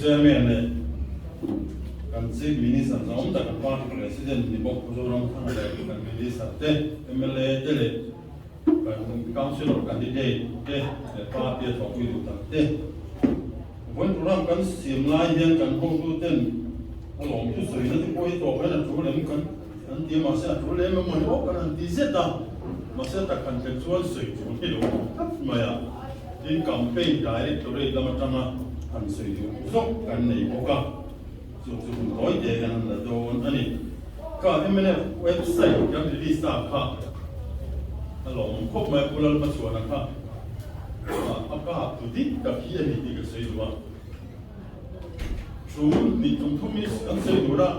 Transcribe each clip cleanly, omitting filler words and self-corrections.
chairman kan chief minister zong ta kan party president ni bok zo ram thang le kan minister te MLA te le kan councilor candidate te party to ku du ta te when ram kan sim lai hian kan ho tu ten along tu soi na tu poi to kan tu le kan an ti ma sa tu le ma mo ni kan an ti se ta ma sa ta kan ke chuan soi chu ni lo ma ya in campaign directorate lama tanga an soi du so kan nei ko ka so nói về cái là đồ anh ấy có em này website yang di start ha along khop mai pulal ma chuan ha apa tu di ka hi ani di ka sei wa chu ni tum thum is kan sei du ra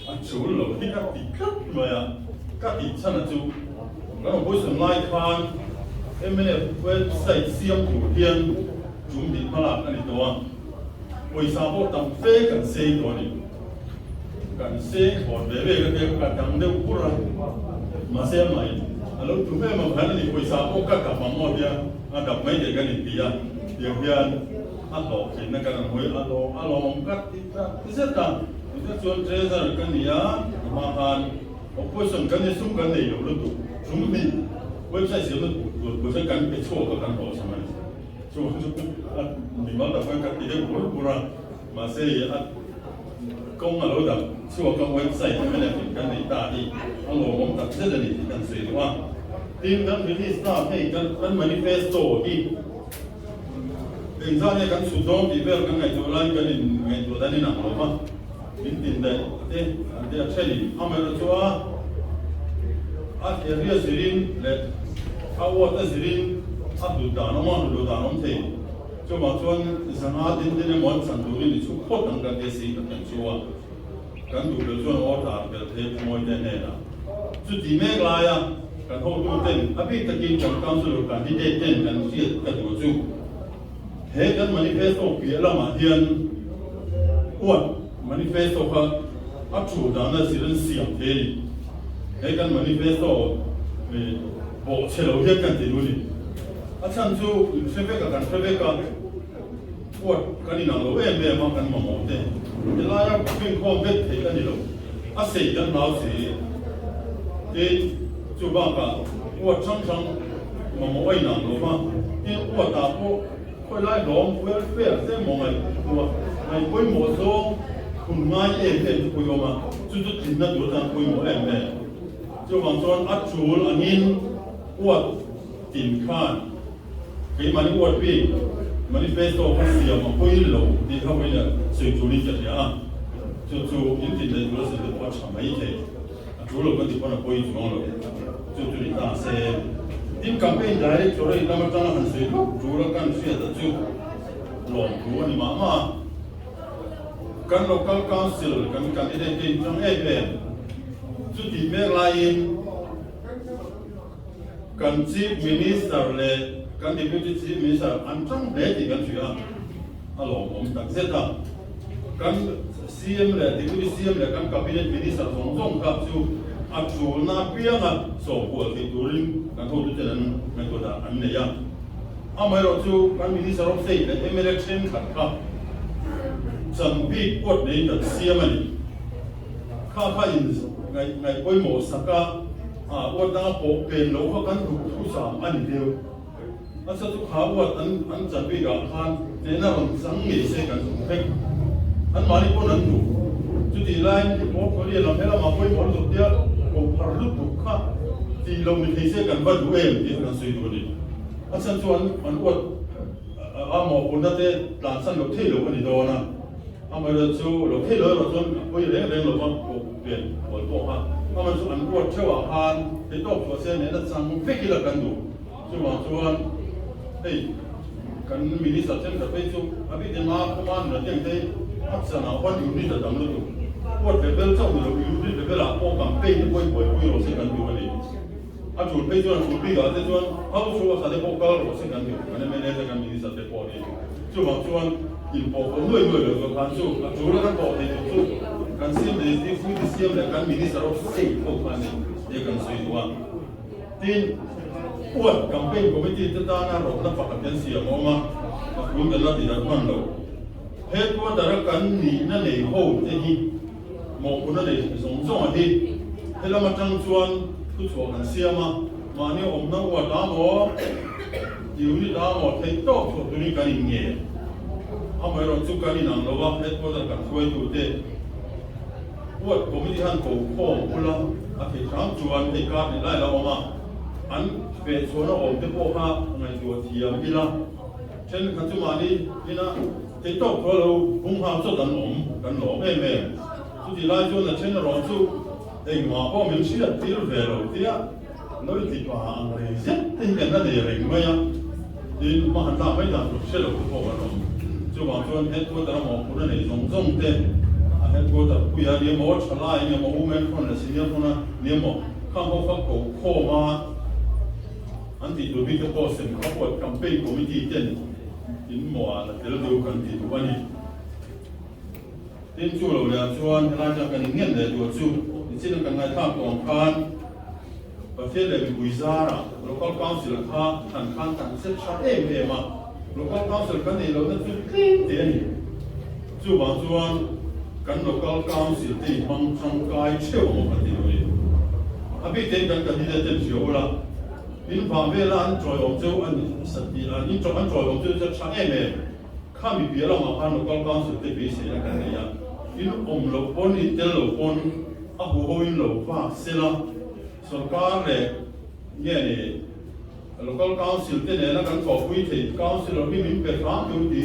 a chu lo di ka ti ka ma ya ka ti chana chu ga bo sam lai khan em này website siam tu hian chu di pala ani to wa oi sa bo tam fe kan sei do ni kan se hồn về về cái cả đằng đâu cũng ra mà xem mày lúc chúng em mà hắn thì quay sao cũng các bằng một dia gặp mấy cái này thì điều hiền ăn lẩu thì nó cái hồi ăn lẩu cắt thì rất là cái chuyện thế ra cái này mà han có cuối cùng cái này xung cái này rồi lúc chúng mình website sử dụng của cái cái chỗ cái căn hộ sao mà chỗ mình bắt đầu cái cái cũng ra mà sẽ công ở lối đập xua công websiteที่ไม่ได้เป็นกันในตาที่เอาหลวงตัดเส้นนี้ที่กันสื่อว่าทีมนั้นเป็นที่สตาร์ให้กันmanifestoที่เป็นท่าเนี่ยกันสุดโต่งที่เวลกันไงตัวไล่กันไงตัวด้านนี้หนักหรือเปล่าดินได้เต้อันเดียร์เช่นอเมริกาอัดเรียสิรินและเขาว่าแต่สิรินอัดดูดานมันดูดานมันเท่就嘛说，像阿丁这些满山土里出好等个这些个人说啊，跟住就说我打个这不会的呢啦，就地面来呀，跟好多等，阿边特经常讲说跟地地等跟些跟多做，嘿跟 manifesto 别了嘛天，我 manifesto 哈，阿主张那是人想的哩，嘿跟 manifesto，我切了也跟这路哩。อาจารย์จูเชื่อเรื่องการเชื่อเรื่องปวดกันนี่นะเราเอ็มมากันมาหมดเลยเวลาเราเป็นข้อเบ็ดเทกันนี่เราอาศัยกันเราสิที่จูบ้ากันปวดช่างมาหมดไอ้หนังเราบ้างที่ปวดตาพวกค่อยไล่ร้องค่อยเฟี้ยเส้นมองไอ้ตัวไอ้ค่อยหมดโซ่คุณง่ายเอ็มเอ็มคุยกันมาจุดๆที่นั่นตัวทางคุยหมดเอ็มเอ็มจูบางส่วนอัดจูนอันนี้ปวดติ่นข้านcái mà những vật vi manifesto phát triển mà quay lâu thì không phải là sự chủ lý chất nhá chủ những cái này nó sẽ được quan trọng mấy thế chủ lực cái gì quan là quay chủ rồi chủ lý ta sẽ tin campaign đấy chủ lý ta mà tăng hơn sự chủ lực cái sự là chủ lòng chủ anh mà cái local council cái candidate trong FM chủ tịch mayor lại cái chief minister này kan deputy chief minister an chang le ti kan chua alo mom tak zeta kan CM le deputy CM le kan cabinet minister song ka chu a chu na pianga so ko ti turin kan ho tu chen kan ko da an ne ya amai ro chu kan minister of state le election khat ka chang bi pot nei ta CM ani kha in ngai koi mo saka a wa da po pen lo ka kan thu sa ani deuอาศัยทุกข่าวว่าอันจัดวิกาทานในนั้นสังเกตเสกันสุดเพ่งอันมาที่คนนั้นดูจุดที่ไล่ที่พบเขาเรียนเราให้เรามาคุยผลสุดเดียวก็พารุบุกข้าที่เราไม่ได้เสกันว่าดูเองที่เราสื่อดูดีอาศัยส่วนมันอวดอาหมอคนนั้นเนี่ยหลานสั้นเราเที่ยวกันดีโดนะอามาเราชูเราเที่ยวเราจนคุยเรื่องเราก็เปลี่ยนหัวโตฮะอามาส่วนอันอวดเชื่อว่าทานที่ต้องตัวเส้นเนี่ยนั่นสั่งเพ่งที่เรากันดูส่วนเฮ้ยกันมินิสัตว์เช่นกับไปจูอภิเษกมาขมานเราเจ้าเต้อัศนาวันอยู่นี่จะดังเลยว่าเด็กเจ้าเราอยู่นี่เด็กเราป้องกันไปที่ป่วยเราเสียกันอยู่วันนี้อาจุดไปจวนจุดปีกาเจ้าจวนเขาชัวร์สัตว์ป้องกันเราเสียกันอยู่อันนี้ไม่ได้จะกันมินิสัตว์พอดีจู่บางจวนอินพอคนด้วยเราก็การจู่จู่แล้วกันพอดีจู่กันเสียมเลยที่คุยที่เสียมเลยกันมินิสัตว์เราเสียพวกมันนี่เด็กกันสื่อว่าที่ปวดกัมเปญก็ไม่ติดตาหน้ารถนับปากกันเสียมออกมาคุณกันละติดรัฐมันเราเ hết qua đó cần nỉ nó này hậu thế hi một cái này giống giống ở đi thế là mà trăng chuan cứ chuột ăn xiêm mà nếu ông nó qua đá mỏ điều như đá mỏ thấy tốt chuột tụi cái này nhẹ ông ấy rồi chụp cái này nặng lâu hết qua đó cần quay tụi thế quật cũng đi ăn cổ khô là thì sáng chuan thì cá thì lại là mà anh về chuan nó ổn thế bộ ha ngày chuột thì đi là trên khán giả đi đi na thì tốt thôi đâu cũng ham cho đàn ổn mềm mềm chú thì lại cho là trên là rồi chú anh mà có mình xí là tí về rồi tí á nói thì bà anh này rất tình cảm là để rình mấy á thì mà hắn ta mấy đàn được sẽ là cũng có rồi chú bảo cho hết tôi đã một cái này giống thế hết tôi đã bây giờ nếu mà trở lại nếu mà umen con là sinh nhật con nếu mà không có phát cổ khô mà anh thì đối với cái bộ sinh các bộ campaign của mình thì tên in mùa là cái điều cần thì đúng không? Tin chú rồi là chuan là cho cái những người để chú thì chỉ cần ngày tham công khan và thế là bị bùi ra rồi local council khan thành xếp chặt em mà local council cái này là nó chú tiền chú bảo chuan cái local council thì mang trong cái chiều một cái gì rồi à bị tiền cái gì để tiền chiều là in phạm về là anh trôi ông châu anh sạch đi là in trôi ông châuจะใช้เองข้ามีเบียร์เรามาพันเราก็ก้าวสุดที่พิเศษกันเนี่ยinเราปนอินเตอร์เราปนอ่ะหัวอินเราฟ้าเสียละสุดการเลยเนี่ยนี่เราก็ก้าวสุดที่เนี่ยแล้วกันขอคุยถึงก้าวสุดเราไม่มีเป็นร้านอยู่ดี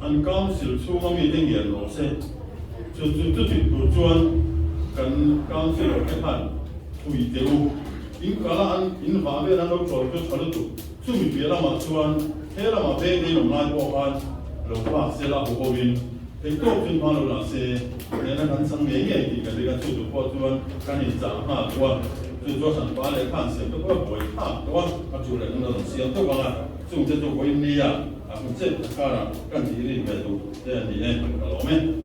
อันก้าวสุดช่วงมีเรื่องเงินเราเสียจุดตัวจวนกันก้าวสุดเราแค่พันคุยเดียวin kala in vaave na lo chol to chalo tu chu mi pela ma chuan hela ma be ni lo nai bo kan lo pa se la ho bin te to tin ma lo la se ne na kan sang me ye ti ka le ka chu tu po chuan kan ni cha ha wa chu zo san pa le kan se to ko boi ha to ka chu le na lo se to ba la chu te to ko ni ya a ku che ka ra kan ti ri me tu te ni ne ka lo me